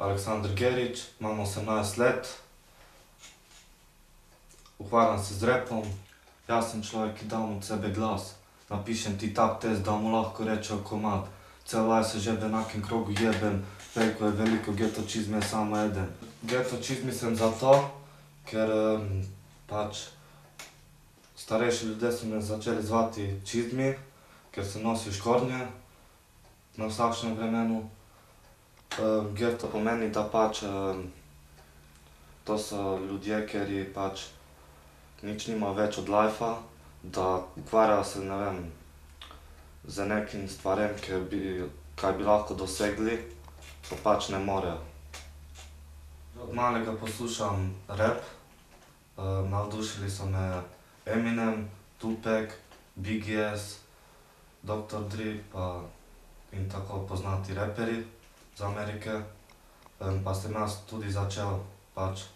Aleksandar Gerić, imam 18 let. Ukvarjam se z rapom. Jaz sem človek, ki dam od sebe glas. Napišem ti tak test, da mu lahko rečejo komad. Cel life se že v enakem krogu jebem, veliko je veliko, geto čizme je samo eden. Geto čizmi sem zato, ker pač starejši ljudje so me začeli zvati čizmi, ker sem nosil škornje na vsakšnem vremenu. Geto pomeni, da pač to so ljudje, kjer pač nič nima več od lifea, da ukvarjajo se, ne vem, z nekim stvarem, kaj bi lahko dosegli, pa pač ne morejo. Od malega poslušam rap. Navdušili so me Eminem, Tupac, Biggie, Dr. Dre in tako poznati raperi iz Amerike. Pa sem jaz tudi začel pač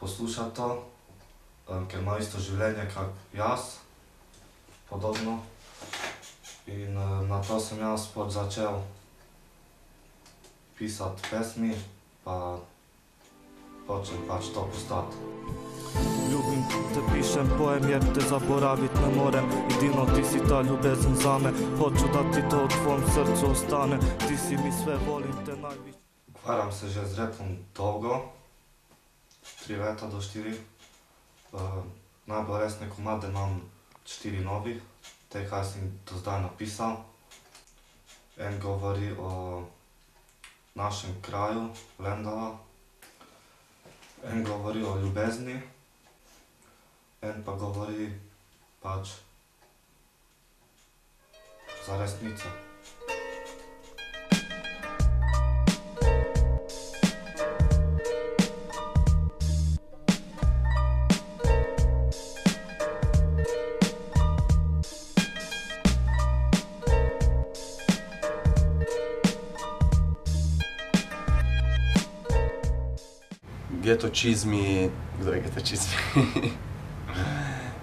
poslušati to, ker ima isto življenje kak jaz, podobno. In na to sem jaz pač začel pisati pesmi, pa hočem pač to postati. Ljubim te, pišem poem, jer te zaboravit ne morem. Edino ti si ta ljubezen zame, hoću da ti to v tvom srcu ostane. Ti si mi sve, volim te najviše. Ukvarjam se že z rapom dolgo, 3 leta do 4. Najbolj resne komade imam 4 novih, te kaj sem do zdaj napisal. En govori o našem kraju, Lendava. En govori o ljubezni. En pa govori pač za resnico. Geto čizmi, kdo je Geto čizmi?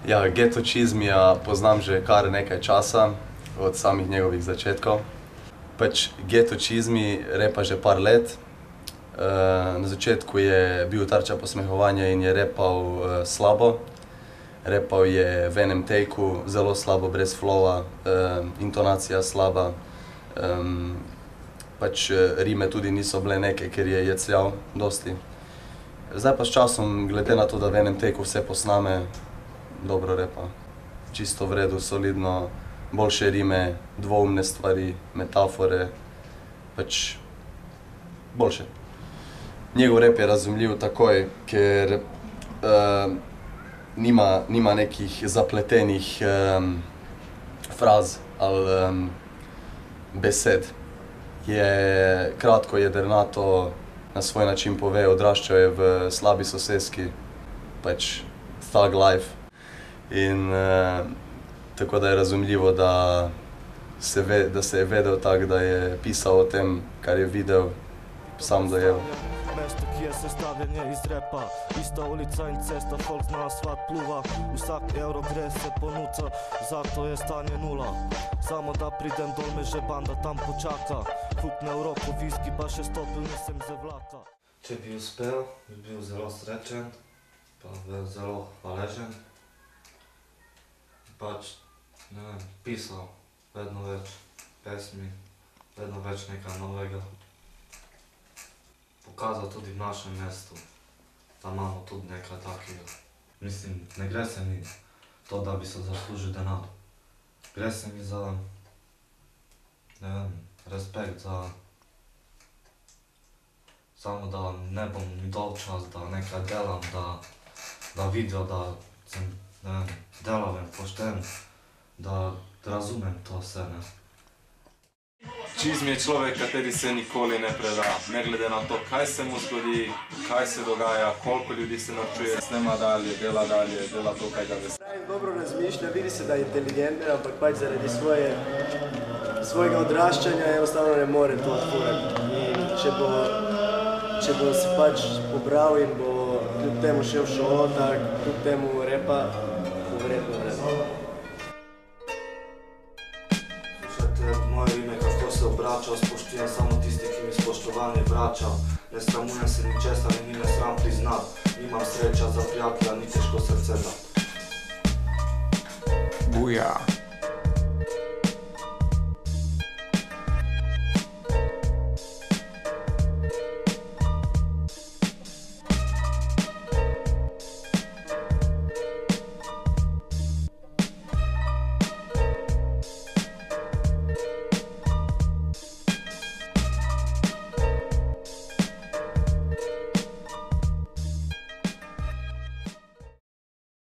Ja, Geto čizmija poznam že kar nekaj časa, od samih njegovih začetkov. Pač Geto čizmi repa že par let. Na začetku je bil tarča posmehovanja in je repal slabo. Repal je v enem takeu, zelo slabo, brez flowa, intonacija slaba. Pač rime tudi niso bile neke, ker je jecljal dosti. Zdaj pa s časom, glede na to, da v enem takeu vse posname, dobro repa. Čisto v redu, solidno, boljše rime, dvoumne stvari, metafore, pač boljše. Njegov rap je razumljiv takoj, ker nima nekih zapletenih fraz ali besed. Je kratko, jedrnato, na svoj način pove, odraščal je v slabi soseski, pač thug life. In tako da je razumljivo, da se je vedel tako, da je pisal o tem, kar je videl, sam dojel. Mesto, ki je sestavljanje iz repa, ista ulica in cesta, folk zna asfalt pluva. Vsak evro gre se ponuca, zato je stanje nula. Samo da pridem dol, me že banda tam počaka. Fukne v roko viski, pa še stopil nisem z vlaka. Če bi uspel, bi bil zelo srečen, pa zelo hvaležen. Pač, ne vem, pisal vedno več pesmi, vedno več nekaj novega. Pokazal tudi v našem mestu, da imamo tudi nekaj takega. Mislim, ne gre se mi to, da bi se zaslužil denar. Gre se mi za, ne vem, respekt, samo da ne bom mi dolgčas, da nekaj delam, da vidijo, da sem, ne vem, delaven, pošten, da razumem to vse, ne. Čizmi je človek, kateri se nikoli ne preda, ne glede na to, kaj se mu zgodi, kaj se dogaja, koliko ljudi se naučuje, snema dalje, dela to, kaj ga veseli. Dobro razmišlja, vidi se, da je inteligenten, ampak pač zaradi svojega odraščanja enostavno ne more to odfurati. In če bo se pač pobral in bo kljub temu šel v šolo, kljub temu repa, bo verjetno vredno. Slušajte moje ime, kako se obrati. vračal, spoštujem samo tisti, ki mi spoštovanje vrača. Ne sramujem se ničesar in ni me sram priznat, nimam sreča za prijatelja, ni težko srce dat. Buja.